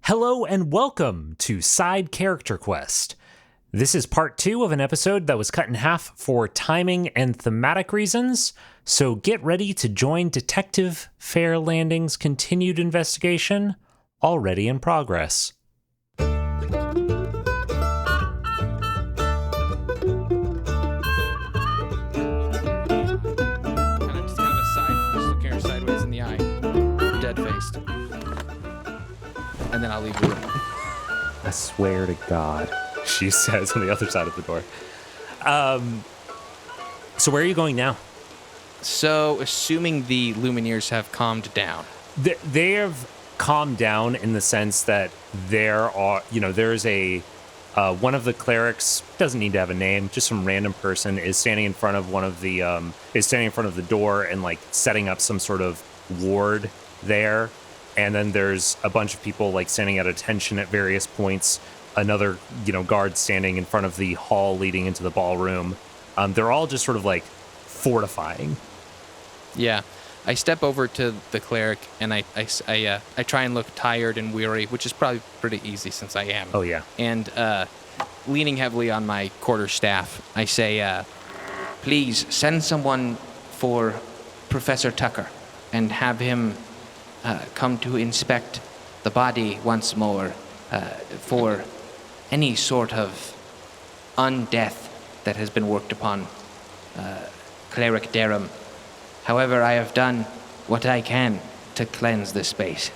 Hello and welcome to Side Character Quest. This is part 2 of an episode that was cut in half for timing and thematic reasons, so get ready to join Detective Faer Landing's continued investigation, already in progress. And then I'll leave the room. I swear to God, she says on the other side of the door. So where are you going now? So, assuming the Lumineers have calmed down. They have calmed down in the sense that there's a one of the clerics, doesn't need to have a name, just some random person is standing in front of the door and like setting up some sort of ward there. And then there's a bunch of people like standing at attention at various points. Another, guard standing in front of the hall leading into the ballroom. They're all just sort of like fortifying. Yeah. I step over to the cleric and I try and look tired and weary, which is probably pretty easy since I am. Oh, yeah. And leaning heavily on my quarterstaff, I say, please send someone for Professor Tucker and have him come to inspect the body once more for any sort of undeath that has been worked upon Cleric Derham. However, I have done what I can to cleanse the space.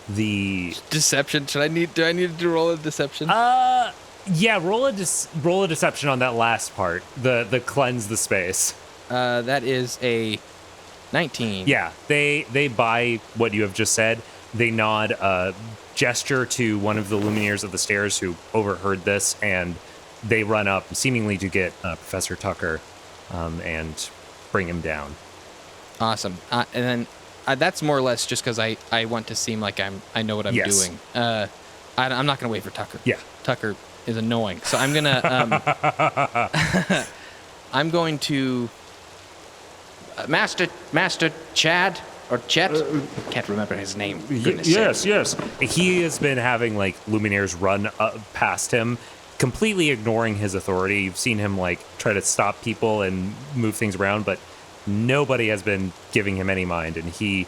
The deception. Do I need to roll a deception? Yeah, roll a deception on that last part. The cleanse the space. That is a 19. Yeah, they buy what you have just said. They nod, gesture to one of the Lumineers of the stairs who overheard this, and they run up, seemingly to get Professor Tucker, and bring him down. Awesome. And then that's more or less just because I want to seem like I know what I'm doing. I'm not going to wait for Tucker. Yeah. Tucker is annoying. So I'm going to... Master Chad or Chet? Can't remember his name. Yes. He has been having like Lumineers run past him, completely ignoring his authority. You've seen him like try to stop people and move things around, but nobody has been giving him any mind. And he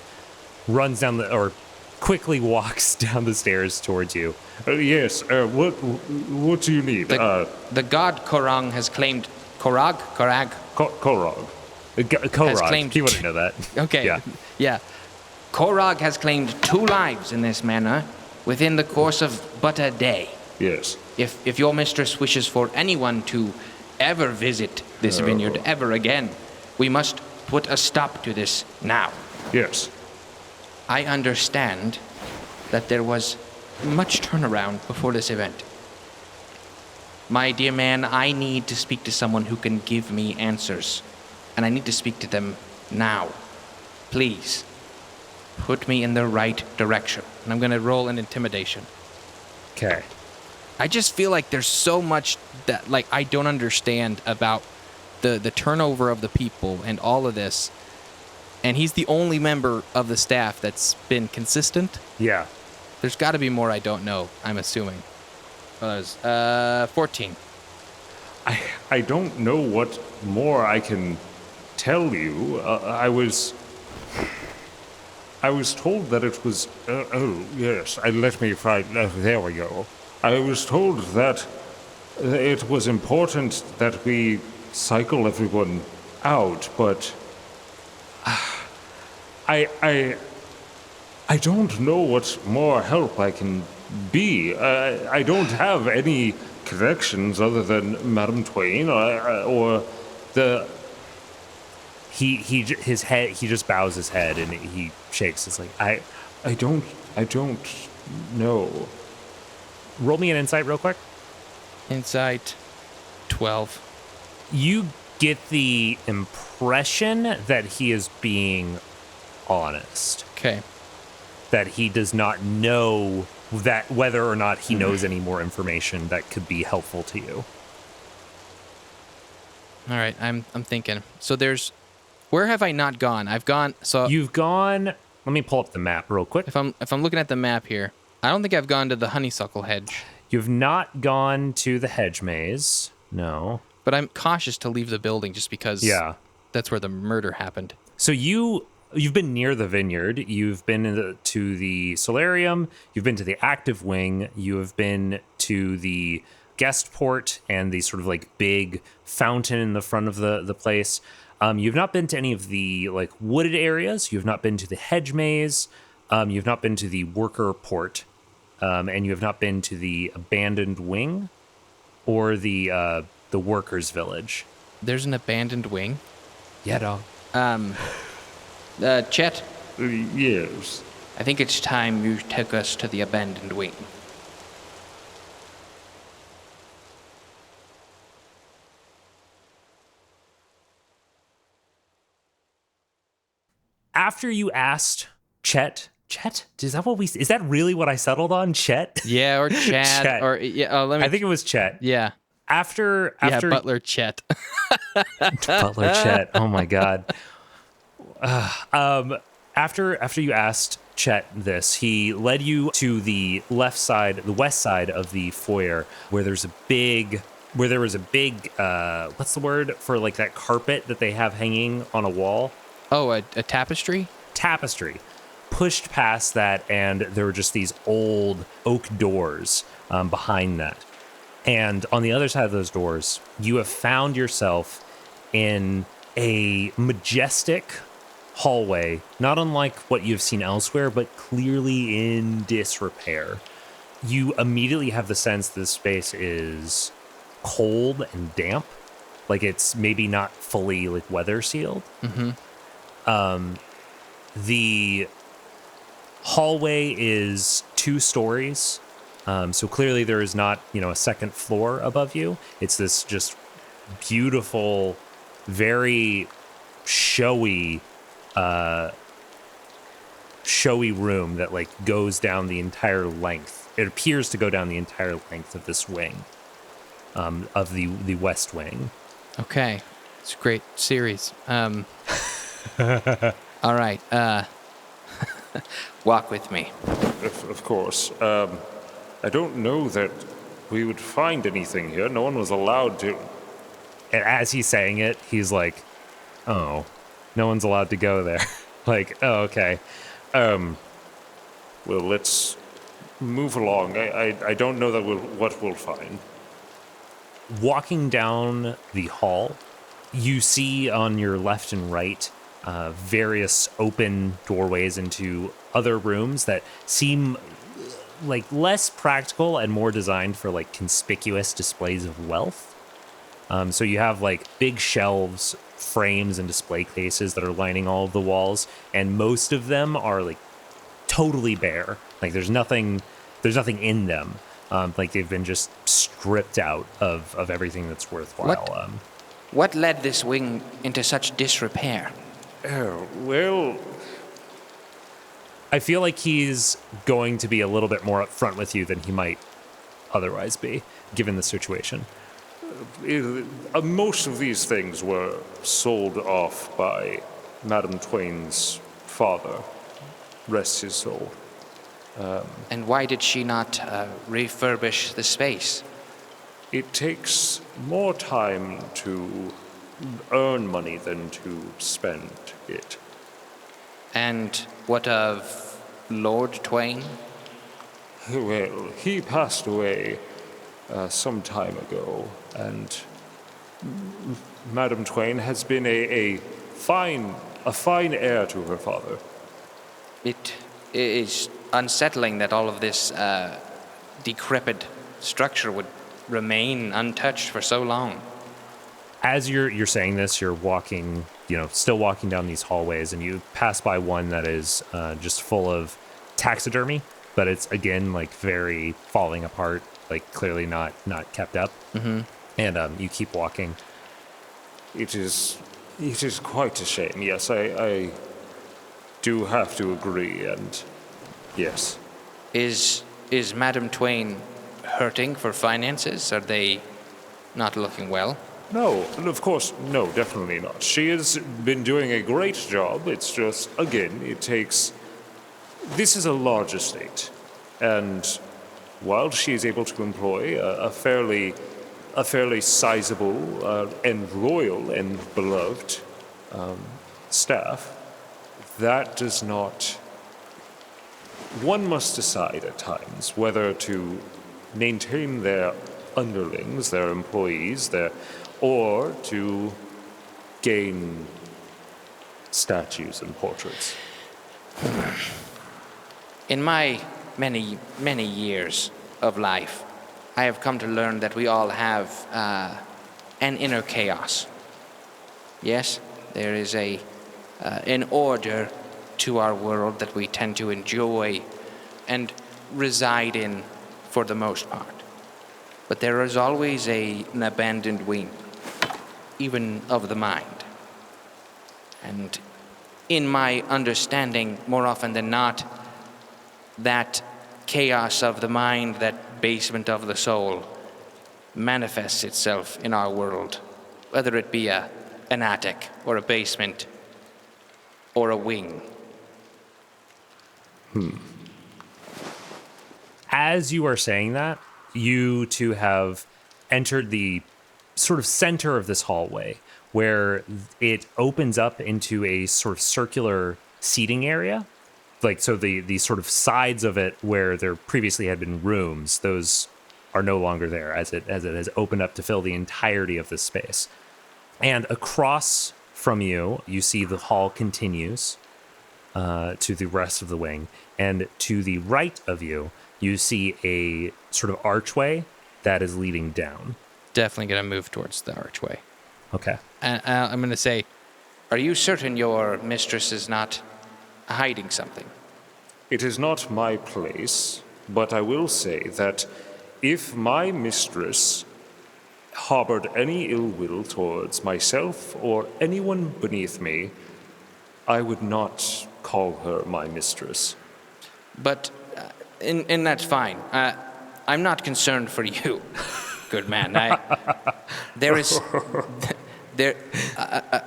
runs down or quickly walks down the stairs towards you. Yes. What do you need? The god Korang has claimed Korag. Korag. He wouldn't know that. Okay. Yeah. Korag has claimed 2 lives in this manner within the course of but a day. Yes. If your mistress wishes for anyone to ever visit this vineyard ever again, we must put a stop to this now. Yes. I understand that there was much turnaround before this event. My dear man, I need to speak to someone who can give me answers. And I need to speak to them now. Please, put me in the right direction. And I'm going to roll an intimidation. Okay. I just feel like there's so much that like I don't understand about the turnover of the people and all of this. And he's the only member of the staff that's been consistent. Yeah. There's got to be more I don't know, I'm assuming. Well, that was 14. I don't know what more I can tell you. I was told that it was... yes, let me find... there we go. I was told that it was important that we cycle everyone out, but... I don't know what more help I can be. I don't have any connections other than Madame Twain or the... He just bows his head and he shakes. It's like, I don't know. Roll me an insight real quick. Insight 12. You get the impression that he is being honest. Okay. That he does not know that whether or not he knows any more information that could be helpful to you. All right, I'm thinking. So where have I not gone? I've gone. So you've gone. Let me pull up the map real quick. If I'm looking at the map here, I don't think I've gone to the honeysuckle hedge, You've not gone to the hedge maze. No. but I'm cautious to leave the building just because Yeah. that's where the murder happened. So you've been near the vineyard. You've been to the solarium. You've been to the active wing. You have been to the guest port and the sort of like big fountain in the front of the place. You've not been to any of the like wooded areas. You've not been to the hedge maze. You've not been to the worker port, and you have not been to the abandoned wing or the workers' village. There's an abandoned wing. Yeah, dog. Chet, Yes. I think it's time you took us to the abandoned wing. After you asked Chet, is that really what I settled on? Chet? Yeah, or Chad, Chet. or yeah. Oh, let me. I think it was Chet. Yeah. After Butler Chet. Butler Chet. Oh my God. After you asked Chet this, he led you to the west side of the foyer, where there was a big what's the word for like that carpet that they have hanging on a wall? Oh, a tapestry? Tapestry. Pushed past that, and there were just these old oak doors behind that. And on the other side of those doors, you have found yourself in a majestic hallway, not unlike what you've seen elsewhere, but clearly in disrepair. You immediately have the sense this space is cold and damp, like it's maybe not fully like weather sealed. Mm-hmm. The hallway is 2 stories. So clearly there is not, a second floor above you. It's this just beautiful, very showy room that like goes down the entire length. It appears to go down the entire length of this wing, of the west wing. Okay, it's a great series. All right, walk with me. Of course. I don't know that we would find anything here. No one was allowed to. And as he's saying it, he's like, oh, no one's allowed to go there. Like, oh, okay. Well, let's move along. I don't know that what we'll find. Walking down the hall, you see on your left and right various open doorways into other rooms that seem like less practical and more designed for like conspicuous displays of wealth. So you have like big shelves, frames, and display cases that are lining all of the walls, and most of them are like totally bare. Like there's nothing in them. Like they've been just stripped out of everything that's worthwhile. What led this wing into such disrepair? Oh, well, I feel like he's going to be a little bit more upfront with you than he might otherwise be, given the situation. most of these things were sold off by Madame Twain's father. Rest his soul. And why did she not refurbish the space? It takes more time to earn money than to spend it. And what of Lord Twain? Well, he passed away some time ago, and Madame Twain has been a fine heir to her father. It is unsettling that all of this decrepit structure would remain untouched for so long. As you're saying this, you're walking, still walking down these hallways, and you pass by one that is just full of taxidermy, but it's again like very falling apart, like clearly not kept up. Mm-hmm. And you keep walking. It is quite a shame. Yes, I do have to agree, and yes. Is Madame Twain hurting for finances? Are they not looking well? No, of course, no, definitely not. She has been doing a great job. It's just, again, this is a large estate. And while she is able to employ a fairly sizable and royal and beloved staff, that does not. One must decide at times whether to maintain their underlings, their employees, or to gain statues and portraits. In my many, many years of life, I have come to learn that we all have an inner chaos. Yes, there is an order to our world that we tend to enjoy and reside in for the most part. But there is always an abandoned wing, even of the mind. And in my understanding, more often than not, that chaos of the mind, that basement of the soul, manifests itself in our world, whether it be an attic or a basement or a wing. As you are saying that, you two have entered the sort of center of this hallway where it opens up into a sort of circular seating area. Like, so the sort of sides of it where there previously had been rooms, those are no longer there as it has opened up to fill the entirety of this space. And across from you, you see the hall continues to the rest of the wing. And to the right of you, you see a sort of archway that is leading down. Definitely going to move towards the archway. Okay. And I'm going to say, are you certain your mistress is not hiding something? It is not my place, but I will say that if my mistress harbored any ill will towards myself or anyone beneath me, I would not call her my mistress. But, and that's fine. I'm not concerned for you, good man. There is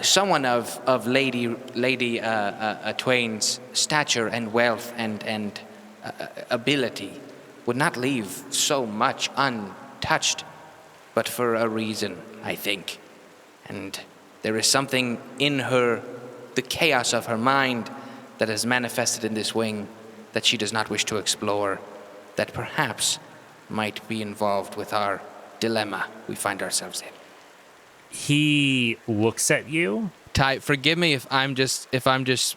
someone of Lady Twain's stature and wealth and ability would not leave so much untouched, but for a reason, I think. And there is something in her, the chaos of her mind, that has manifested in this wing that she does not wish to explore, that perhaps might be involved with our dilemma we find ourselves in. He looks at you. Ty, forgive me if I'm just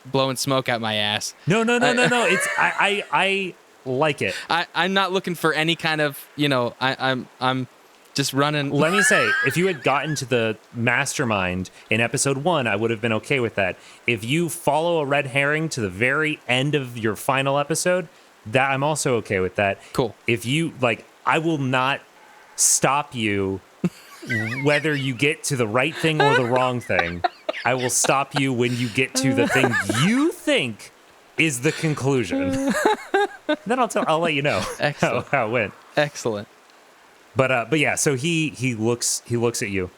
blowing smoke out my ass. No. It's I like it. I'm not looking for any kind of, I'm just running. Let me say, if you had gotten to the mastermind in episode 1, I would have been okay with that. If you follow a red herring to the very end of your final episode, that I'm also okay with that. Cool. If you I will not stop you whether you get to the right thing or the wrong thing. I will stop you when you get to the thing you think is the conclusion. Then I'll let you know how it went. Excellent. But yeah, so he looks at you.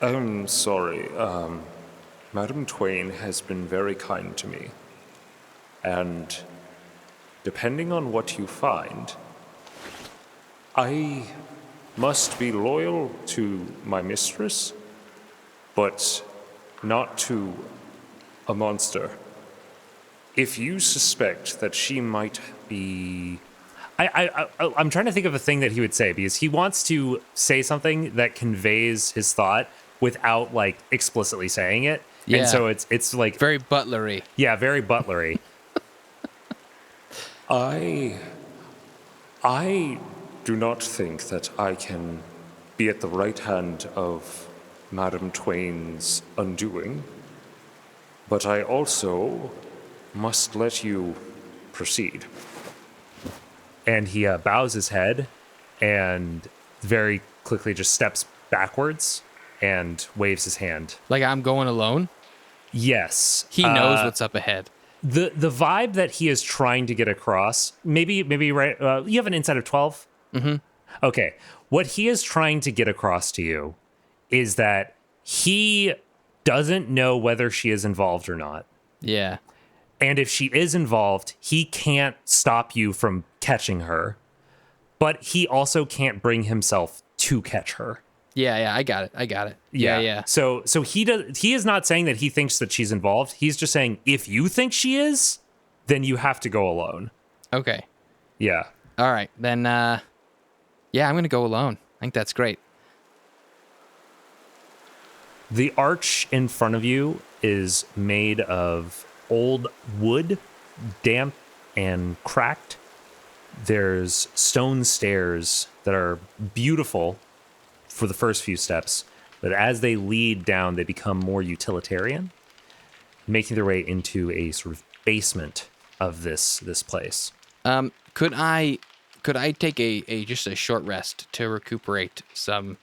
I'm sorry. Madam Twain has been very kind to me. And depending on what you find, I must be loyal to my mistress, but not to a monster. If you suspect that she might be... I'm trying to think of a thing that he would say, because he wants to say something that conveys his thought without explicitly saying it. Yeah. And so it's like Very butlery. yeah, very butlery. I do not think that I can be at the right hand of Madam Twain's undoing, but I also must let you proceed. And he bows his head and very quickly just steps backwards and waves his hand. Like I'm going alone. Yes. He knows what's up ahead. The vibe that he is trying to get across, maybe right, you have an insight of 12? Mm-hmm. Okay. What he is trying to get across to you is that he doesn't know whether she is involved or not. Yeah. And if she is involved, he can't stop you from catching her, but he also can't bring himself to catch her. Yeah, I got it. Yeah. So he is not saying that he thinks that she's involved. He's just saying if you think she is, then you have to go alone. Okay. Yeah. All right. Then, yeah, I'm going to go alone. I think that's great. The arch in front of you is made of old wood, damp and cracked. There's stone stairs that are beautiful for the first few steps, but as they lead down, they become more utilitarian, making their way into a sort of basement of this place. Could I take a just a short rest to recuperate some,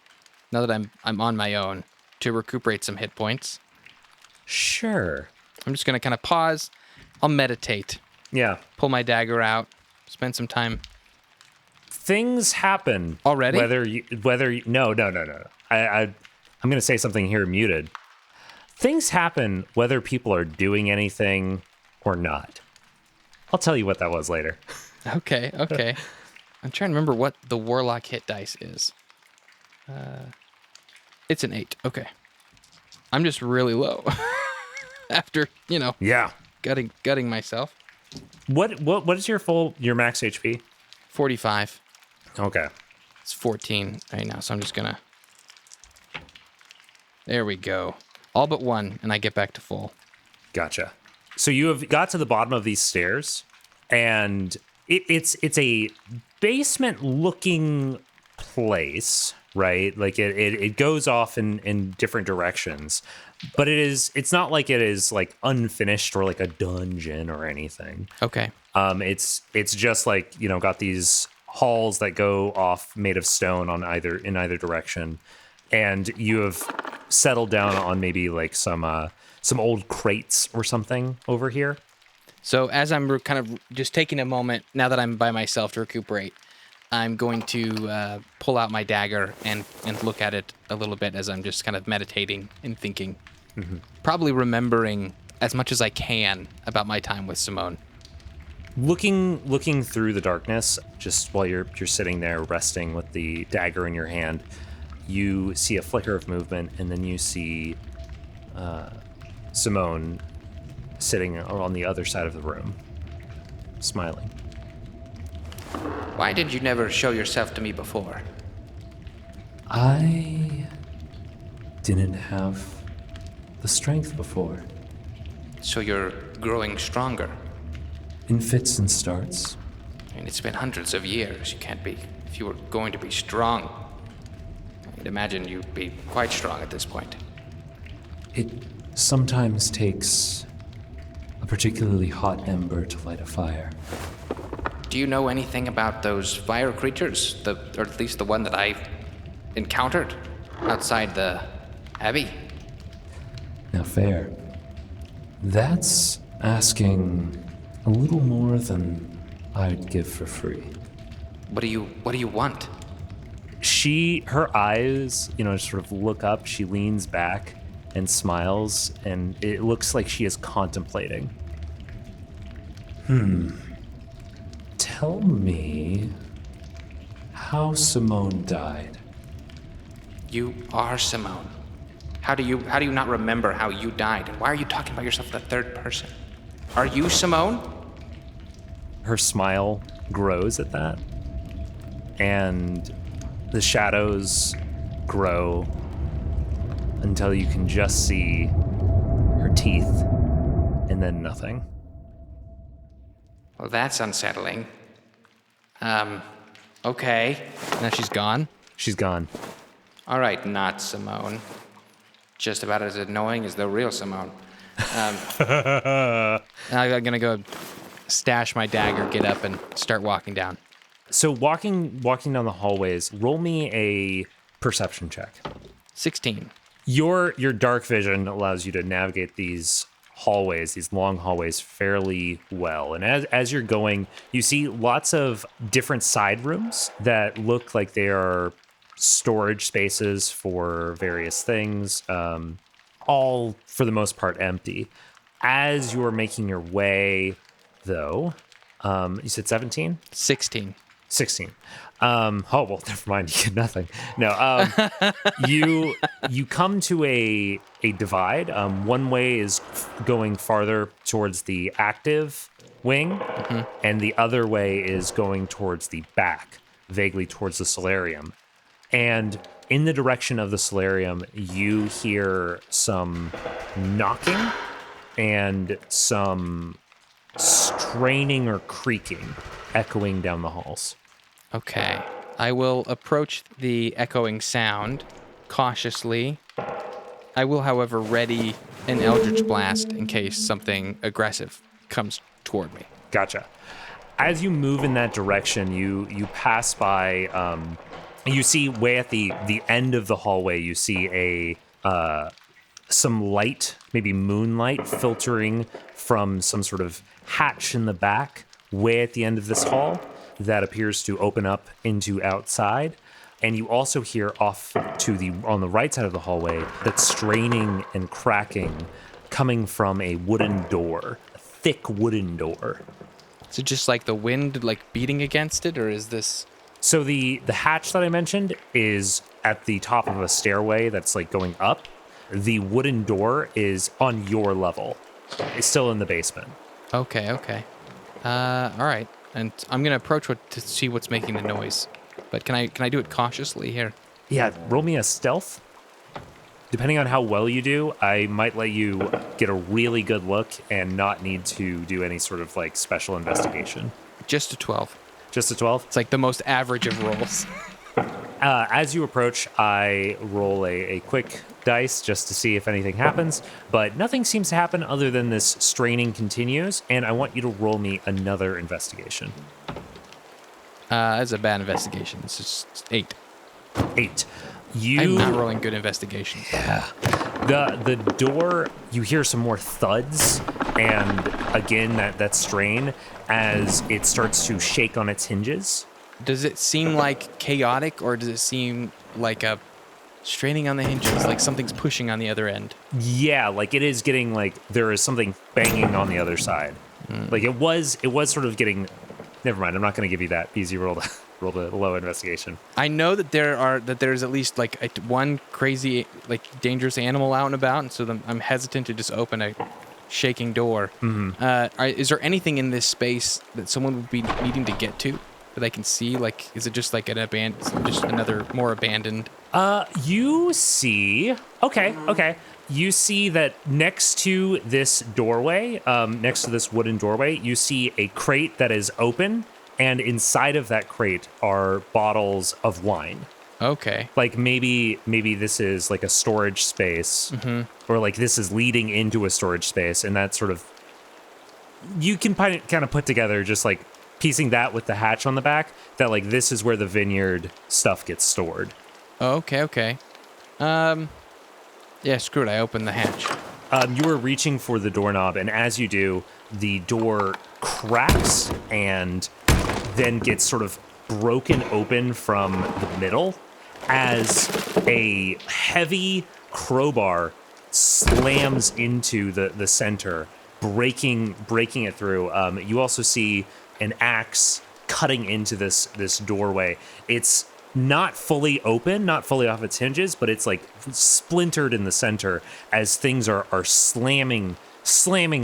now that I'm on my own, to recuperate some hit points? Sure. I'm just going to kind of pause. I'll meditate. Yeah. Pull my dagger out. Spend some time. Things happen Already? No. I'm going to say something here muted. Things happen whether people are doing anything or not. I'll tell you what that was later. Okay. I'm trying to remember what the warlock hit dice is. It's an 8. Okay. I'm just really low. After, Yeah. gutting myself. What is your max HP? 45. Okay. It's 14 right now, so I'm just gonna... There we go. All but one, and I get back to full. Gotcha. So you have got to the bottom of these stairs, and it's a basement-looking place, right? Like it goes off in different directions, but it's not like it is like unfinished or like a dungeon or anything. Okay. It's just like, got these halls that go off made of stone in either direction, and you have settled down on maybe like some old crates or something over here. So as I'm kind of just taking a moment, now that I'm by myself to recuperate, I'm going to pull out my dagger and look at it a little bit as I'm just kind of meditating and thinking. Mm-hmm. Probably remembering as much as I can about my time with Simone. Looking through the darkness, just while you're sitting there resting with the dagger in your hand, you see a flicker of movement, and then you see Simone sitting on the other side of the room, smiling. Why did you never show yourself to me before? I didn't have the strength before. So you're growing stronger. In fits and starts. I mean, it's been hundreds of years. You can't be... If you were going to be strong, I'd imagine you'd be quite strong at this point. It sometimes takes a particularly hot ember to light a fire. Do you know anything about those fire creatures? Or at least the one that I encountered outside the abbey? Now, Faer, that's asking a little more than I'd give for free. What do you want? Her eyes, sort of look up. She leans back and smiles, and it looks like she is contemplating. Tell me how Simone died. You are Simone. How do you not remember how you died? And why are you talking about yourself in the third person? Are you Simone? Her smile grows at that, and the shadows grow until you can just see her teeth and then nothing. Well, that's unsettling. Okay. Now she's gone. She's gone. All right, not Simone. Just about as annoying as the real Simone. Now I'm going to go stash my dagger, get up, and start walking down. So walking down the hallways, roll me a perception check. 16. Your dark vision allows you to navigate these hallways, these long hallways, fairly well. And as you're going, you see lots of different side rooms that look like they are storage spaces for various things, all for the most part empty. As you're making your way, though, You said 17? 16. 16. Oh well, never mind. You get nothing. No. You come to a divide. One way is going farther towards the active wing, and the other way is going towards the back, vaguely towards the solarium. And in the direction of the solarium, you hear some knocking and some straining or creaking echoing down the halls. Okay. I will approach the echoing sound cautiously. I will, however, ready an Eldritch Blast in case something aggressive comes toward me. Gotcha. As you move in that direction, you pass by. You see way at the end of the hallway. You see some light, maybe moonlight, filtering from some sort of hatch in the back, way at the end of this hall, that appears to open up into outside. And you also hear off on the right side of the hallway that straining and cracking coming from a wooden door, a thick wooden door. Is it just like the wind like beating against it, or is this... So the hatch that I mentioned is at the top of a stairway that's like going up. The wooden door is on your level. It's still in the basement. Okay. All right. And I'm going to approach to see what's making the noise. But can I do it cautiously here? Yeah, roll me a stealth. Depending on how well you do, I might let you get a really good look and not need to do any sort of like special investigation. Just a 12. Just a 12? It's like the most average of rolls. As you approach, I roll a quick dice just to see if anything happens, but nothing seems to happen other than this straining continues, and I want you to roll me another investigation. That's a bad investigation. It's just 8. 8. I'm not rolling good investigations. Yeah. The door, you hear some more thuds, and again, that strain as it starts to shake on its hinges. Does it seem like chaotic, or does it seem like a straining on the hinges, like something's pushing on the other end? Yeah, like it is getting like there is something banging on the other side. Like it was sort of getting. Never mind. I'm not going to give you that because you rolled a low investigation. I know that there's at least like one crazy, like dangerous animal out and about, and so I'm hesitant to just open a shaking door. Mm-hmm. Is there anything in this space that someone would be needing to get to that I can see? Like, is it just like just another more abandoned? You see. Okay. You see that next to this doorway, next to this wooden doorway, you see a crate that is open, and inside of that crate are bottles of wine. Okay. Like maybe this is like a storage space, or like this is leading into a storage space, and that sort of you can kind of put together just like piecing that with the hatch on the back that like this is where the vineyard stuff gets stored. Okay. Yeah, screw it. I opened the hatch. You are reaching for the doorknob, and as you do, the door cracks and then gets sort of broken open from the middle as a heavy crowbar slams into the center, breaking it through. You also see an axe cutting into this doorway. It's not fully open, not fully off its hinges, but it's like splintered in the center as things are slamming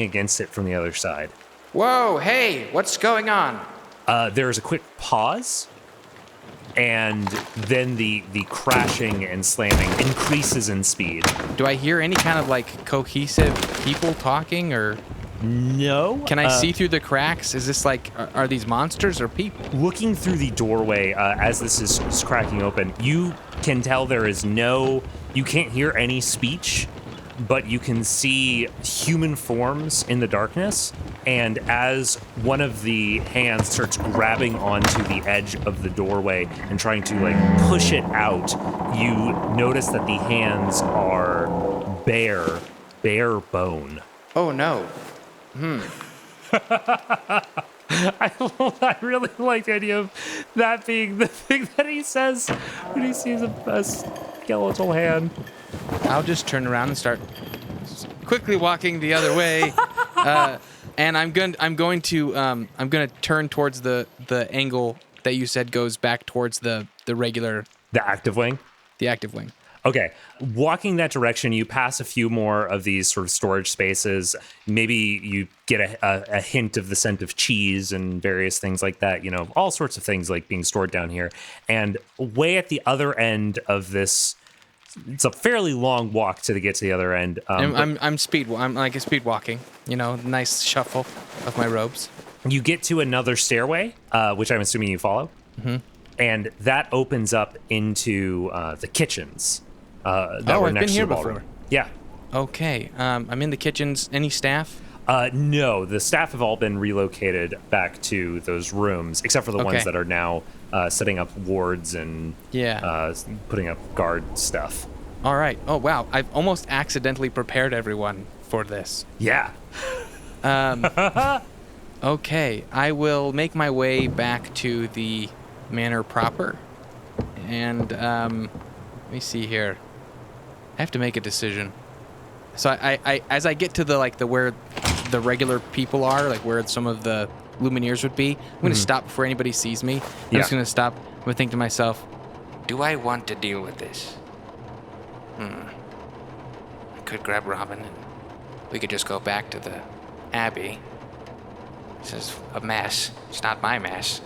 against it from the other side. Whoa, hey, what's going on? There's a quick pause, and then the crashing and slamming increases in speed. Do I hear any kind of like cohesive people talking, or no? Can I see through the cracks? Is this like, are these monsters or people? Looking through the doorway as this is cracking open, you can tell you can't hear any speech, but you can see human forms in the darkness. And as one of the hands starts grabbing onto the edge of the doorway and trying to like push it out, you notice that the hands are bare bone. Oh no. I really like the idea of that being the thing that he says when he sees a skeletal hand. I'll just turn around and start quickly walking the other way. And I'm going to turn towards the angle that you said goes back towards the regular, The active wing. the active wing. Okay. Walking that direction, you pass a few more of these sort of storage spaces. Maybe you get a hint of the scent of cheese and various things like that. You know, all sorts of things like being stored down here. And way at the other end of this, it's a fairly long walk to get to the other end. I'm like a speed walking. You know, nice shuffle of my robes. You get to another stairway, which I'm assuming you follow. Mm-hmm. And that opens up into the kitchens. That were I've next been here to the ballroom. before. Yeah. Okay. I'm in the kitchens. Any staff? No, the staff have all been relocated back to those rooms, except for the ones that are now setting up wards and putting up guard stuff. All right. Oh, wow. I've almost accidentally prepared everyone for this. Yeah. Okay. I will make my way back to the manor proper. And let me see here. I have to make a decision. So I as I get to the where the regular people are, like where some of the Lumineers would be, I'm going to stop before anybody sees me. I'm just going to stop. I'm going to think to myself, Do I want to deal with this? I could grab Robin and we could just go back to the Abbey. This is a mess. It's not my mess.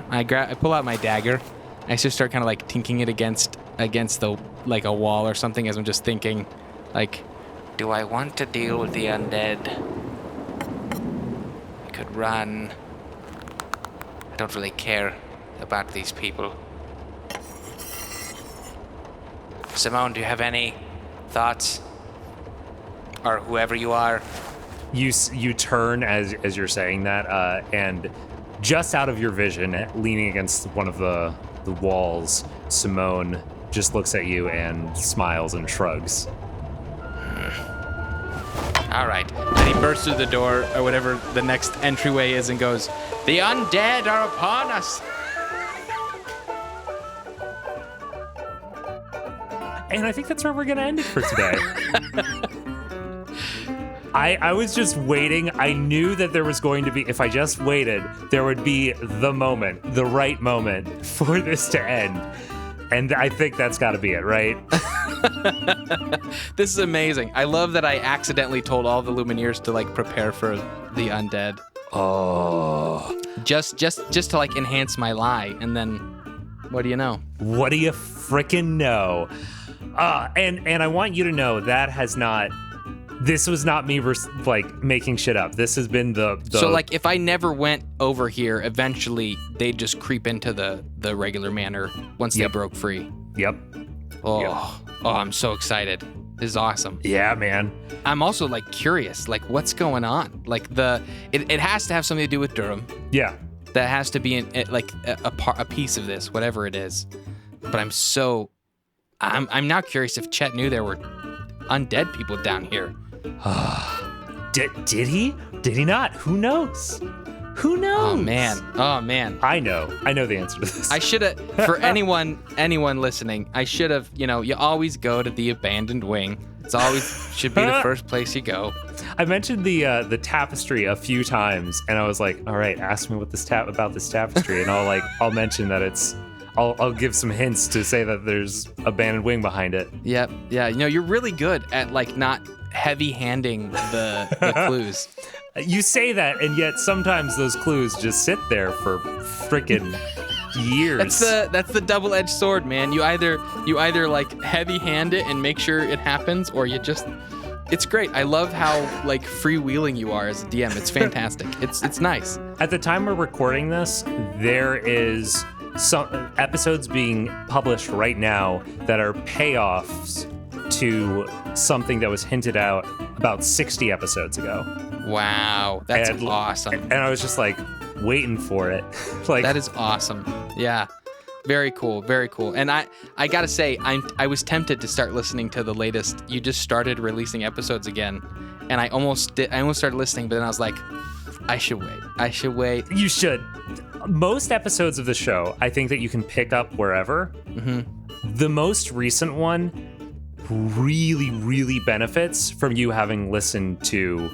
I pull out my dagger. I just start kind of like tinking it against the like a wall or something as I'm just thinking, like, Do I want to deal with the undead? I could run. I don't really care about these people. Simone, do you have any thoughts? Or whoever you are? You turn as you're saying that, and just out of your vision, leaning against one of the walls, Simone just looks at you and smiles and shrugs. All right. and he bursts through the door or whatever the next entryway is and goes, "The undead are upon us." And I think that's where we're going to end it for today. I was just waiting. I knew that there was going to be, if I just waited, there would be the moment, the right moment for this to end. And I think that's got to be it, right? This is amazing. I love that I accidentally told all the Lumineers to like prepare for the undead. Oh. Just to like enhance my lie, and then what do you know? What do you frickin' know? And I want you to know that has not. This was not me like making shit up. This has been the. So like if I never went over here, eventually they'd just creep into the regular manor once they broke free. Yep. Oh, I'm so excited. This is awesome. Yeah, man. I'm also like curious, like what's going on? Like it has to have something to do with Durham. Yeah. That has to be a piece of this, whatever it is. But I'm now curious if Chet knew there were undead people down here. Did he? Did he not? Who knows? Who knows? Oh man. I know the answer to this. I should have, for anyone listening, I should have, you always go to the abandoned wing. It's always should be the first place you go. I mentioned the tapestry a few times, and I was like, all right, ask me what about this tapestry, and I'll mention that I'll give some hints to say that there's abandoned wing behind it. Yep. Yeah. You're really good at like not heavy-handing the clues. You say that, and yet sometimes those clues just sit there for frickin' years. That's the double-edged sword, man. You either like heavy-hand it and make sure it happens, or you just. It's great. I love how like freewheeling you are as a DM. It's fantastic. It's nice. At the time we're recording this, there is some episodes being published right now that are payoffs to something that was hinted out about 60 episodes ago. Wow, that's awesome. And I was just like waiting for it. Like that is awesome. Yeah. Very cool, very cool. And I gotta say, I was tempted to start listening to the latest. You just started releasing episodes again, and I almost started listening, but then I was like, I should wait. You should. Most episodes of the show, I think that you can pick up wherever. Mm-hmm. The most recent one really, really benefits from you having listened to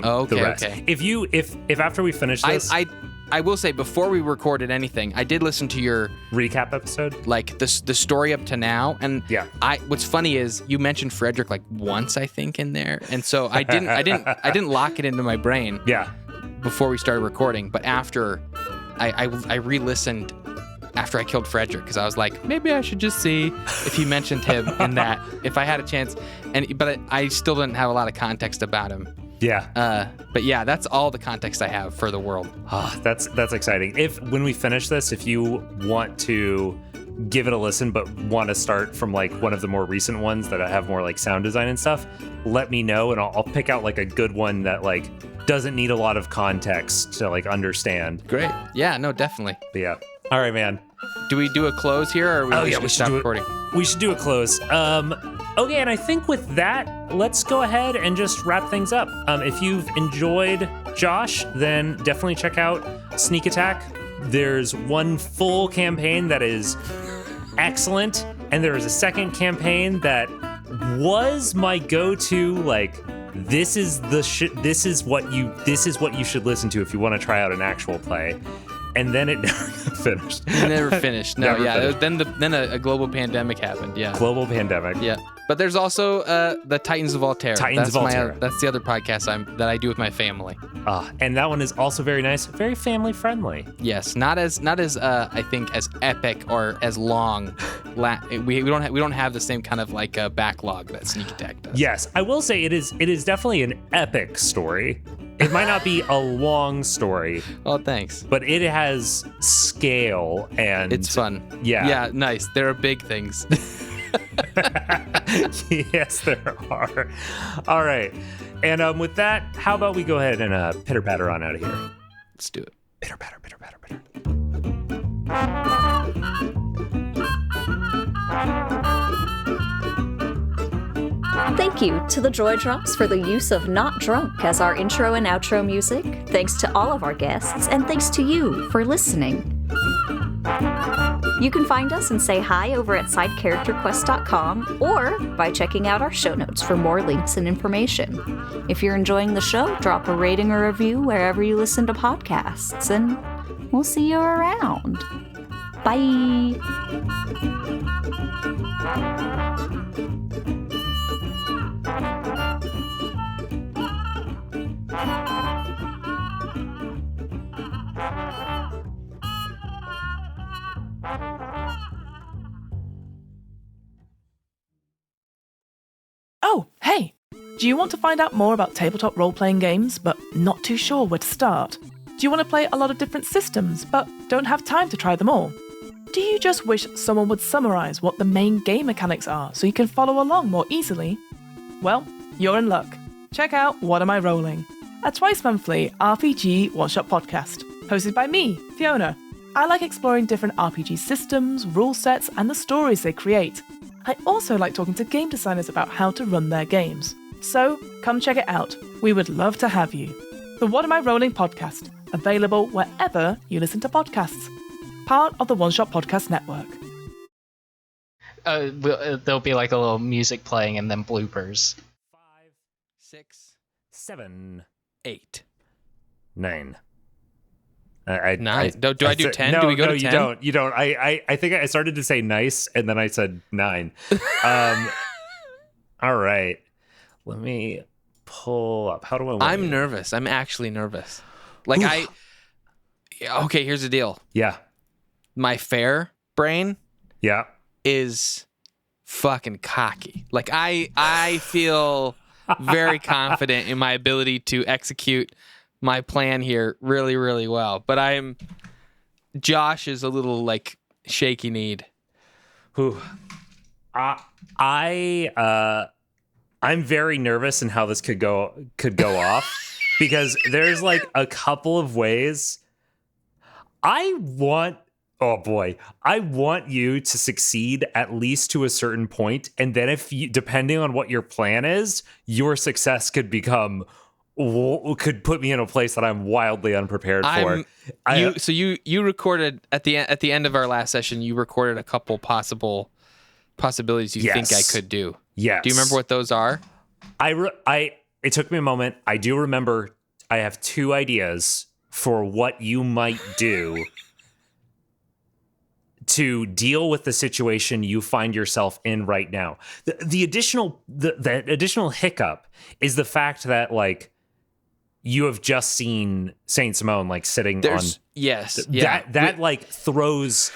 the rest. Okay. If after we finish this I will say, before we recorded anything, I did listen to your recap episode, like the story up to now, and yeah. What's funny is you mentioned Frederick like once, I think, in there, and so I didn't lock it into my brain. Yeah. Before we started recording, but after I re-listened after I killed Frederick, because I was like, maybe I should just see if he mentioned him in that, if I had a chance, but I still didn't have a lot of context about him. Yeah. But yeah, that's all the context I have for the world. That's exciting. When we finish this, if you want to give it a listen, but want to start from like one of the more recent ones that have more like sound design and stuff, let me know, and I'll pick out like a good one that like doesn't need a lot of context to like understand. Great. Yeah, no, definitely. But yeah. All right, man. Do we do a close here, or we should stop recording? We should do a close. Okay, and I think with that, let's go ahead and just wrap things up. If you've enjoyed Josh, then definitely check out Sneak Attack. There's one full campaign that is excellent, and there is a second campaign that was my go-to, like, this is what you should listen to if you want to try out an actual play. And then it never finished. Never finished. No, Never yeah. finished. Then a global pandemic happened. Yeah. Global pandemic. Yeah. But there's also the Titans of Altair. Titans of Altair. That's the other podcast that I do with my family. And that one is also very nice, very family friendly. Yes, not as I think as epic or as long. We don't have the same kind of like backlog that Sneak Attack does. Yes, I will say it is definitely an epic story. It might not be a long story. Oh, thanks. But it has scale and it's fun. Yeah. Yeah, nice. There are big things. Yes, there are. All right. And with that, how about we go ahead and pitter patter on out of here? Let's do it. Pitter patter, pitter patter, pitter. Thank you to the Joy Drops for the use of Not Drunk as our intro and outro music. Thanks to all of our guests, and thanks to you for listening. You can find us and say hi over at sidecharacterquest.com or by checking out our show notes for more links and information. If you're enjoying the show, drop a rating or review wherever you listen to podcasts, and we'll see you around. Bye! Oh, hey! Do you want to find out more about tabletop role-playing games, but not too sure where to start? Do you want to play a lot of different systems, but don't have time to try them all? Do you just wish someone would summarize what the main game mechanics are so you can follow along more easily? Well, you're in luck. Check out What Am I Rolling? A twice-monthly RPG one-shot podcast, hosted by me, Fiona. I like exploring different RPG systems, rule sets, and the stories they create. I also like talking to game designers about how to run their games. So, come check it out. We would love to have you. The What Am I Rolling podcast, available wherever you listen to podcasts. Part of the One Shot Podcast Network. There'll be like a little music playing and then bloopers. 5, 6, 7, 8, 9. Do I do 10? No, do we go no, to 10? You don't. I think I started to say nice, and then I said 9. All right. Let me pull up. How do I want I'm nervous. I'm actually nervous. Like okay, here's the deal. Yeah. My Faer brain Yeah. is fucking cocky. Like I feel very confident in my ability to execute my plan here really, really well. But Josh is a little like shaky kneed. Whew. I'm very nervous in how this could go off because there's like a couple of ways. I want you to succeed at least to a certain point, and then depending on what your plan is, your success could put me in a place that I'm wildly unprepared for. So you recorded at the end of our last session. You recorded a couple possibilities you think I could do. Yes. Do you remember what those are? I It took me a moment. I do remember I have 2 ideas for what you might do to deal with the situation you find yourself in right now. The additional hiccup is the fact that like you have just seen Saint Simone like sitting There's on yes, yeah. that like throws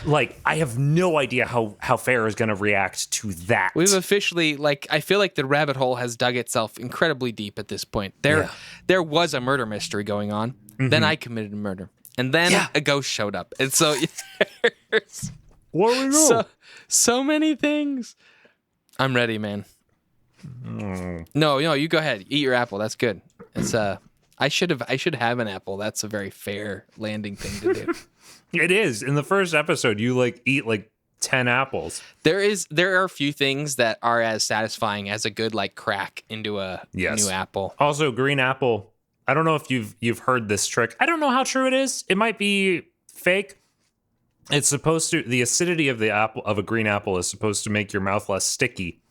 like I have no idea how Faer is going to react to that. We've officially like I feel like the rabbit hole has dug itself incredibly deep at this point. There was a murder mystery going on. Then I committed a murder. And then a ghost showed up. And so there's What we know? so many things. I'm ready, man. No, you go ahead. Eat your apple. That's good. It's I should have an apple. That's a very fair landing thing to do. It is. In the first episode, you like eat like 10 apples. There are a few things that are as satisfying as a good like crack into a new apple. Also, green apple. I don't know if you've heard this trick. I don't know how true it is. It might be fake. It's supposed to the acidity of the apple of a green apple is supposed to make your mouth less sticky,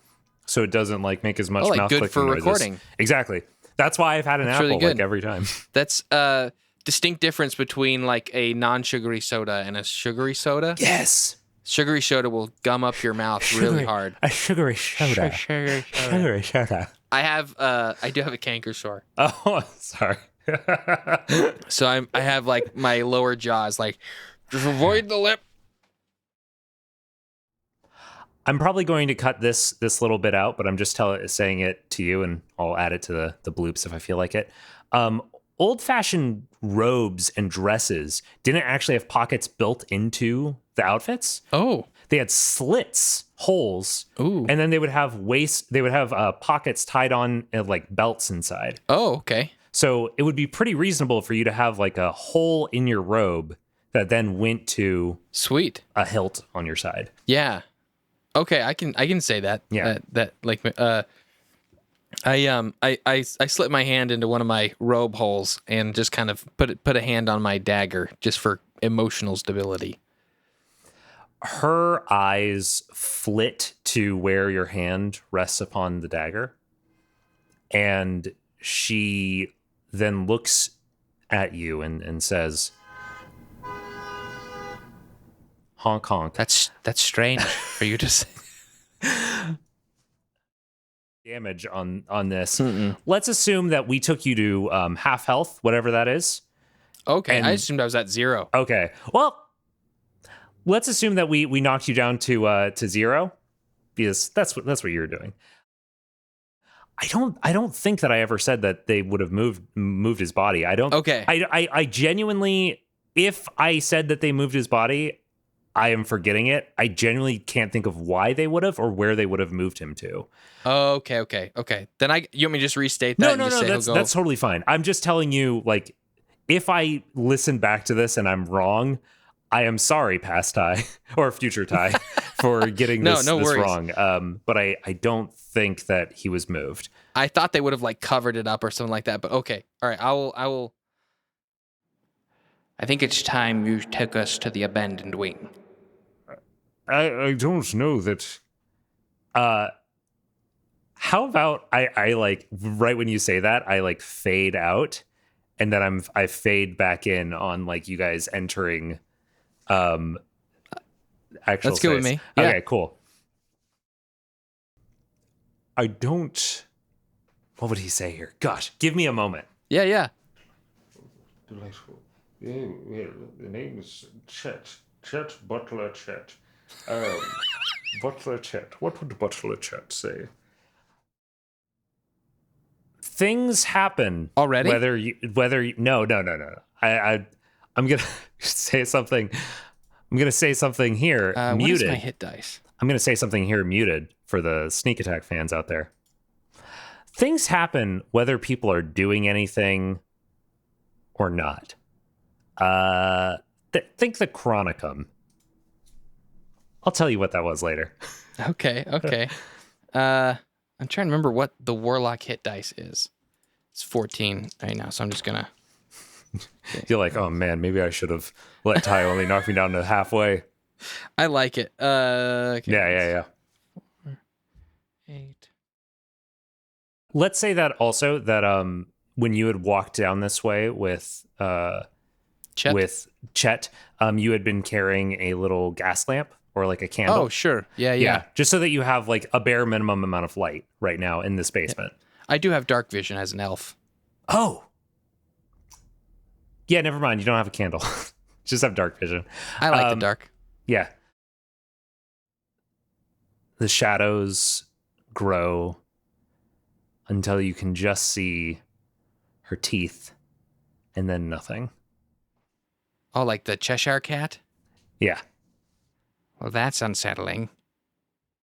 so it doesn't like make as much mouth good clicking for noises. Recording. Exactly. That's why I've had an apple really like every time. That's a distinct difference between like a non-sugary soda and a sugary soda. Yes. Sugary soda will gum up your mouth really hard. A sugary soda. Sugary soda. I do have a canker sore. Oh, sorry. So I have like my lower jaw is like, just avoid the lip. I'm probably going to cut this little bit out, but I'm just saying it to you, and I'll add it to the bloops if I feel like it. Old-fashioned robes and dresses didn't actually have pockets built into the outfits. Oh. They had slits, holes, Ooh. And then they would have pockets tied on like belts inside. Oh, okay. So it would be pretty reasonable for you to have like a hole in your robe that then went to Sweet. a hilt on your side. Yeah. Okay, I can say that. Yeah. That like I slipped my hand into one of my robe holes and just kind of put a hand on my dagger just for emotional stability. Her eyes flit to where your hand rests upon the dagger, and she then looks at you and says, honk honk. That's strange for you to say. Damage on this. Let's assume that we took you to half health, whatever that is. Okay, And- I assumed I was at 0. Okay. Well, let's assume that we knocked you down to 0, because that's what you're doing. I don't think that I ever said that they would have moved his body. I don't. Okay. I genuinely, if I said that they moved his body, I am forgetting it. I genuinely can't think of why they would have or where they would have moved him to. Okay. Then you want me to just restate that? No. That's totally fine. I'm just telling you, like, if I listen back to this and I'm wrong, I am sorry, past Ty or future Ty, for getting this wrong. But I don't think that he was moved. I thought they would have like covered it up or something like that, but okay. All right, I will. I think it's time you took us to the abandoned wing. I don't know that. How about I like right when you say that, I like fade out, and then I fade back in on like you guys entering actual That's good with space. me. Yeah. Okay, cool. I don't. What would he say here? Gosh, give me a moment. Yeah. Delightful. Yeah, well, the name is Chet. Chet Butler Chet. Butler Chet. What would Butler Chet say? Things happen Already? Whether you no. I'm gonna say something. I'm gonna say something here What muted. is my hit dice? I'm gonna say something here muted for the sneak attack fans out there. Things happen whether people are doing anything or not. Think the Chronicum. I'll tell you what that was later. Okay. I'm trying to remember what the Warlock hit dice is. It's 14 right now, so I'm just gonna. You're like, oh man, maybe I should have let Ty only knock me down to halfway. I like it. Okay. Yeah. 8. let's say that also that when you had walked down this way with Chet, you had been carrying a little gas lamp or like a candle. Oh, sure. Yeah. Just so that you have like a bare minimum amount of light right now in this basement. I do have dark vision as an elf. Oh. Yeah, never mind. You don't have a candle. Just have dark vision. I like the dark. Yeah. The shadows grow until you can just see her teeth and then nothing. Oh, like the Cheshire cat? Yeah. Well, that's unsettling.